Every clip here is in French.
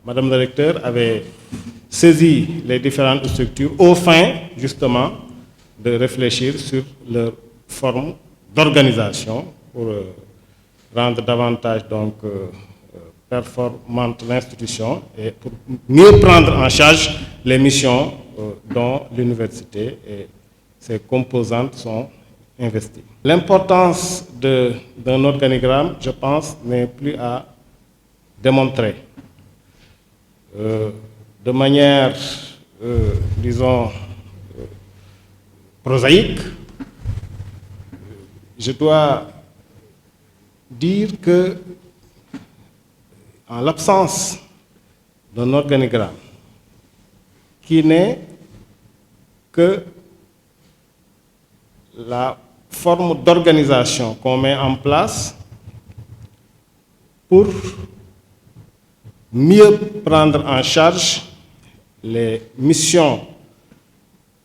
Madame le recteur avait saisi les différentes structures au fin, justement, de réfléchir sur leur forme d'organisation pour rendre davantage performante l'institution et pour mieux prendre en charge les missions dont l'université et ses composantes sont investies. L'importance d'un organigramme, je pense, n'est plus à démontrer. De manière, disons, prosaïque, je dois dire que, en l'absence d'un organigramme qui n'est que la forme d'organisation qu'on met en place pour mieux prendre en charge les missions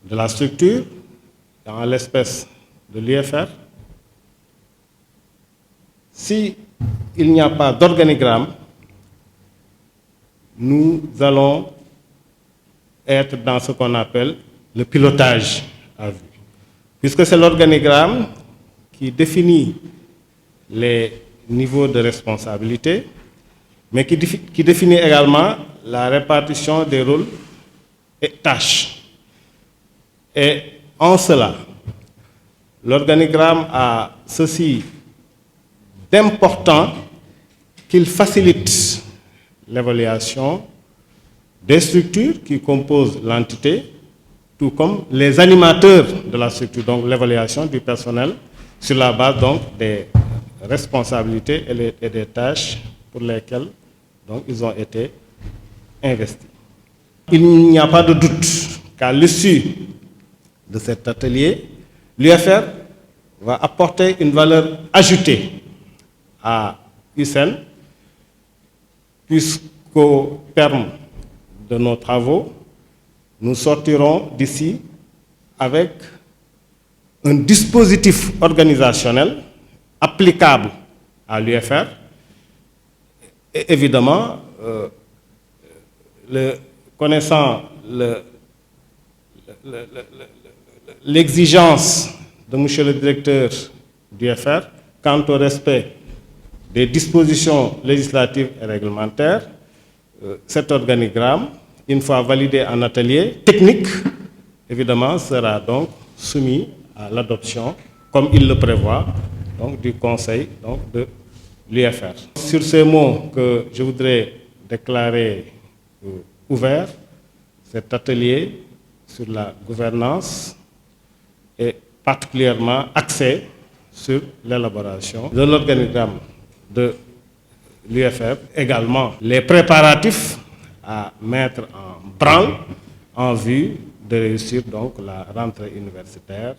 de la structure, en l'espèce de l'UFR. Si il n'y a pas d'organigramme, nous allons être dans ce qu'on appelle le pilotage à vue. Puisque c'est l'organigramme qui définit les niveaux de responsabilité, mais qui définit également la répartition des rôles et tâches. Et en cela, l'organigramme a ceci d'important qu'il facilite l'évaluation des structures qui composent l'entité, tout comme les animateurs de la structure, donc l'évaluation du personnel sur la base donc des responsabilités et des tâches pour lesquelles donc, ils ont été investis. Il n'y a pas de doute qu'à l'issue de cet atelier, l'UFR va apporter une valeur ajoutée à USEN, puisqu'au terme de nos travaux, nous sortirons d'ici avec un dispositif organisationnel applicable à l'UFR et évidemment, connaissant l'exigence de M. le directeur du UFR quant au respect des dispositions législatives et réglementaires, cet organigramme, une fois validé en atelier technique, évidemment, sera donc soumis à l'adoption, comme il le prévoit, donc, du Conseil de l'UFR. Sur ces mots que je voudrais déclarer ouvert, cet atelier sur la gouvernance est particulièrement axé sur l'élaboration de l'organigramme de l'UFR, également les préparatifs à mettre en branle en vue de réussir donc la rentrée universitaire.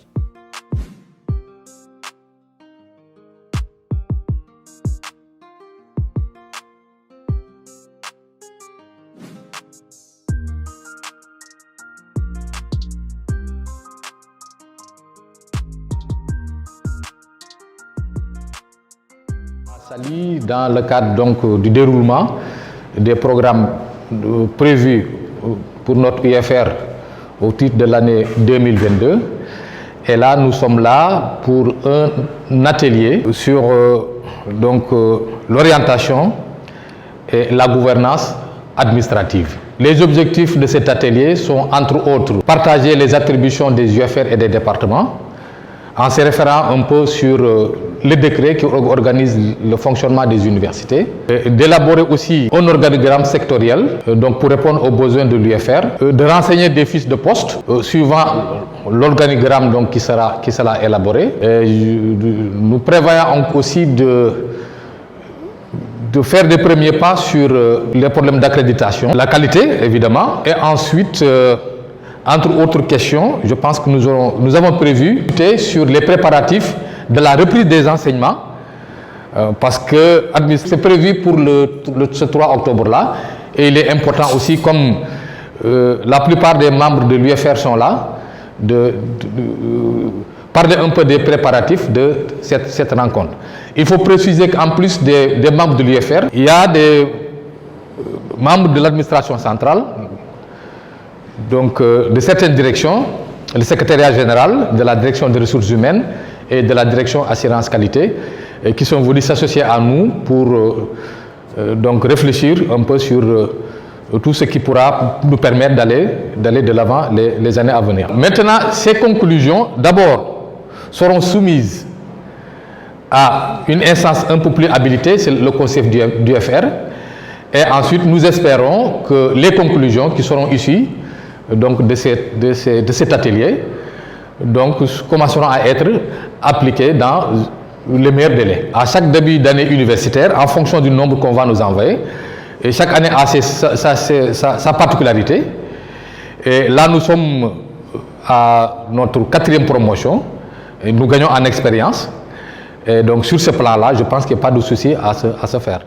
Dans le cadre donc du déroulement des programmes prévus pour notre UFR au titre de l'année 2022. Et là, nous sommes là pour un atelier sur l'orientation et la gouvernance administrative. Les objectifs de cet atelier sont entre autres partager les attributions des UFR et des départements en se référant un peu sur les décrets qui organisent le fonctionnement des universités, d'élaborer aussi un organigramme sectoriel donc pour répondre aux besoins de l'UFR, de renseigner des fiches de poste suivant l'organigramme donc qui sera élaboré. Nous prévoyons aussi de faire des premiers pas sur les problèmes d'accréditation, la qualité évidemment, et ensuite entre autres questions, je pense que nous avons prévu sur les préparatifs de la reprise des enseignements, parce que c'est prévu pour ce 3 octobre-là, et il est important aussi, comme la plupart des membres de l'UFR sont là, de parler un peu des préparatifs de cette rencontre. Il faut préciser qu'en plus des membres de l'UFR, il y a des membres de l'administration centrale, donc de certaines directions, le secrétariat général de la direction des ressources humaines et de la direction assurance qualité, qui sont venus s'associer à nous pour donc réfléchir un peu sur tout ce qui pourra nous permettre d'aller de l'avant les années à venir. Maintenant, ces conclusions, d'abord, seront soumises à une instance un peu plus habilitée, c'est le conseil du FR, et ensuite nous espérons que les conclusions qui seront issues donc, de cet atelier donc, commenceront à être appliquées dans les meilleurs délais. À chaque début d'année universitaire, en fonction du nombre qu'on va nous envoyer, et chaque année a sa particularité. Et là, nous sommes à notre 4e promotion, et nous gagnons en expérience. Et donc, sur ce plan-là, je pense qu'il n'y a pas de souci à se faire.